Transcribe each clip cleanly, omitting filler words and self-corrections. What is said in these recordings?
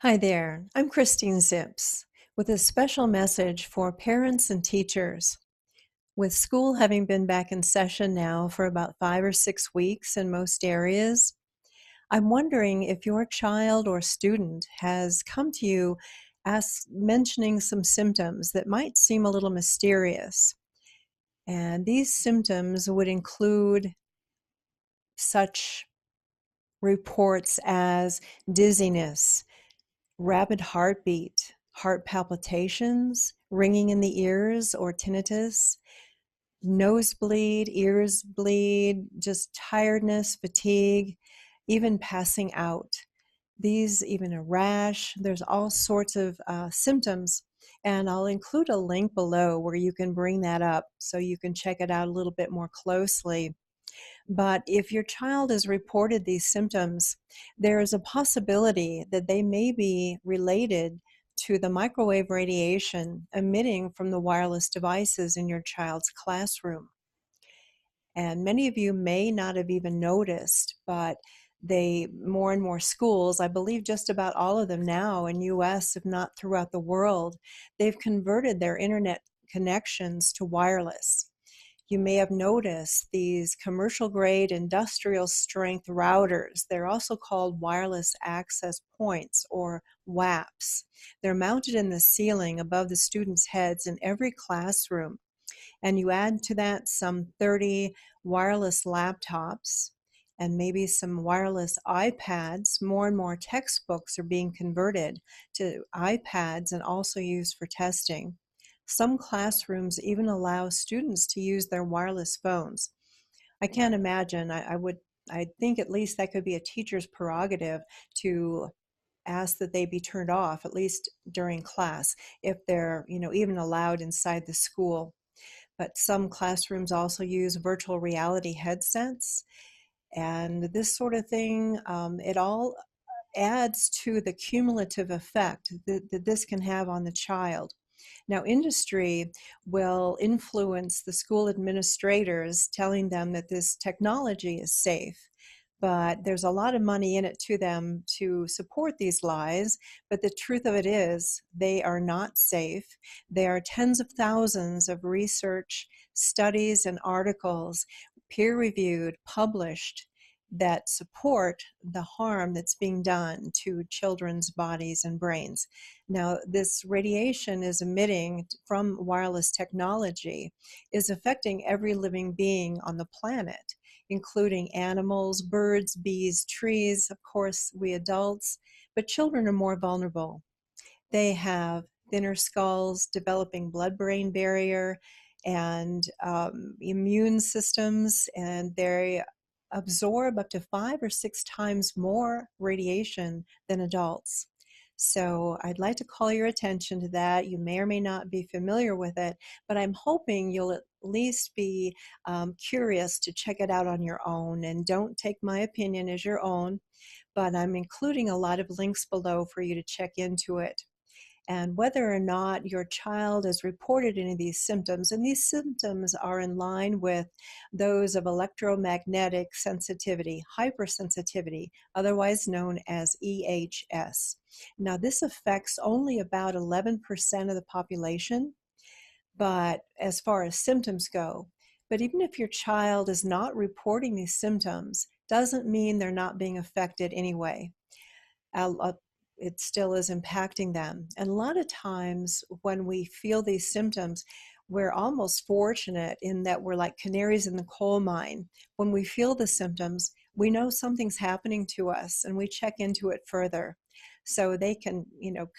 Hi there, I'm Christine Zips with a special message for parents and teachers. With school having been back in session now for about 5 or 6 weeks in most areas, I'm wondering if your child or student has come to you mentioning some symptoms that might seem a little mysterious. And these symptoms would include such reports as dizziness, rapid heartbeat, heart palpitations, ringing in the ears or tinnitus, nosebleed, ears bleed, just tiredness, fatigue, even passing out. These, even a rash, there's all sorts of symptoms. And I'll include a link below where you can bring that up so you can check it out a little bit more closely. But if your child has reported these symptoms, there is a possibility that they may be related to the microwave radiation emitting from the wireless devices in your child's classroom. And many of you may not have even noticed, but more and more schools, I believe just about all of them now in US, if not throughout the world, they've converted their internet connections to wireless. You may have noticed these commercial grade industrial strength routers. They're also called wireless access points or WAPs. They're mounted in the ceiling above the students' heads in every classroom. And you add to that some 30 wireless laptops and maybe some wireless iPads. More and more textbooks are being converted to iPads and also used for testing. Some classrooms even allow students to use their wireless phones. I can't imagine. I think at least that could be a teacher's prerogative to ask that they be turned off, at least during class, if they're, even allowed inside the school. But some classrooms also use virtual reality headsets. And this sort of thing, it all adds to the cumulative effect that this can have on the child. Now, industry will influence the school administrators, telling them that this technology is safe. But there's a lot of money in it to them to support these lies. But the truth of it is, they are not safe. There are tens of thousands of research studies and articles, peer reviewed, published, that support the harm that's being done to children's bodies and brains. Now, this radiation is emitting from wireless technology is affecting every living being on the planet, including animals, birds, bees, trees, of course, we adults, but children are more vulnerable. They have thinner skulls, developing blood-brain barrier, and immune systems, and they absorb up to 5 or 6 times more radiation than adults. So I'd like to call your attention to that. You may or may not be familiar with it, but I'm hoping you'll at least be curious to check it out on your own, and don't take my opinion as your own, but I'm including a lot of links below for you to check into it. And whether or not your child has reported any of these symptoms, and these symptoms are in line with those of electromagnetic sensitivity, hypersensitivity, otherwise known as EHS. Now, this affects only about 11% of the population, but as far as symptoms go, but even if your child is not reporting these symptoms, doesn't mean they're not being affected anyway. It still is impacting them. And a lot of times when we feel these symptoms, we're almost fortunate in that we're like canaries in the coal mine. When we feel the symptoms, we know something's happening to us and we check into it further. So they can,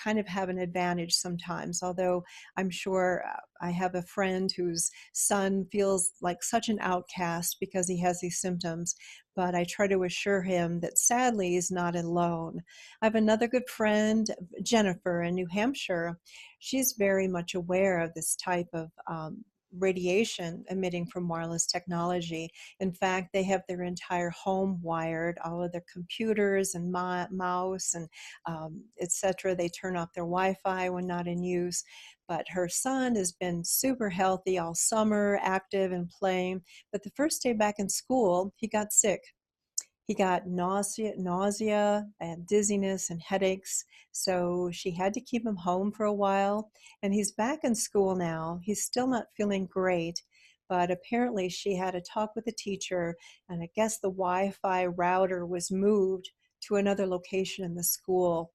kind of have an advantage sometimes. Although I'm sure I have a friend whose son feels like such an outcast because he has these symptoms, but I try to assure him that sadly he's not alone. I have another good friend, Jennifer, in New Hampshire. She's very much aware of this type of radiation emitting from wireless technology. In fact, they have their entire home wired, all of their computers and mouse and etc. They turn off their Wi-Fi when not in use. But her son has been super healthy all summer, active and playing. But the first day back in school, he got sick. He got nausea and dizziness and headaches, so she had to keep him home for a while, and he's back in school now. He's still not feeling great, but apparently she had a talk with the teacher, and I guess the Wi-Fi router was moved to another location in the school,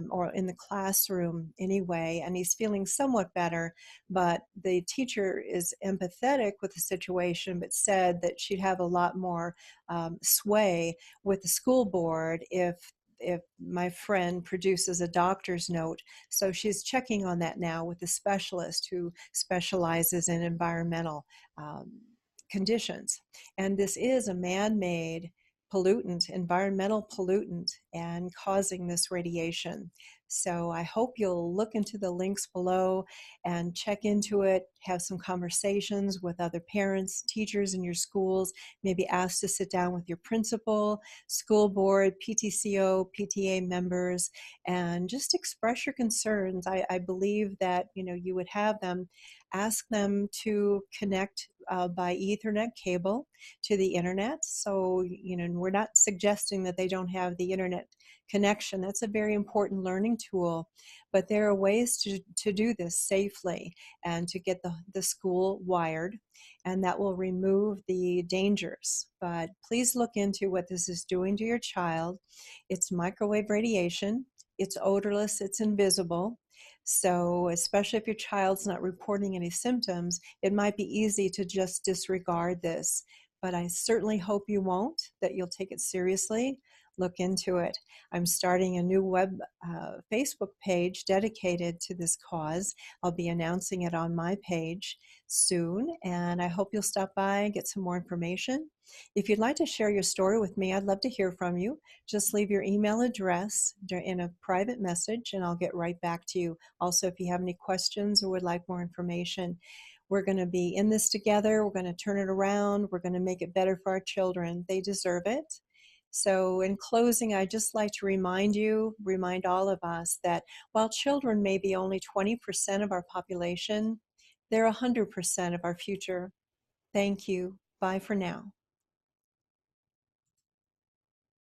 or in the classroom anyway, and he's feeling somewhat better, but the teacher is empathetic with the situation, but said that she'd have a lot more sway with the school board if my friend produces a doctor's note. So she's checking on that now with the specialist who specializes in environmental um, conditions. And this is a man-made pollutant, environmental pollutant, and causing this radiation. So I hope you'll look into the links below and check into it, have some conversations with other parents, teachers in your schools, maybe ask to sit down with your principal, school board, PTCO, PTA members, and just express your concerns. I believe that you would have them ask them to connect by Ethernet cable to the internet. So we're not suggesting that they don't have the internet connection. That's a very important learning tool, but there are ways to do this safely and to get the school wired, and that will remove the dangers. But please look into what this is doing to your child. It's microwave radiation. It's odorless. It's invisible. So especially if your child's not reporting any symptoms, it might be easy to just disregard this. But I certainly hope you won't, that you'll take it seriously. Look into it. I'm starting a new Facebook page dedicated to this cause. I'll be announcing it on my page soon, and I hope you'll stop by and get some more information. If you'd like to share your story with me, I'd love to hear from you. Just leave your email address in a private message, and I'll get right back to you. Also, if you have any questions or would like more information, we're going to be in this together. We're going to turn it around. We're going to make it better for our children. They deserve it. So in closing, I'd just like to remind all of us that while children may be only 20% of our population, they're 100% of our future. Thank you. Bye for now.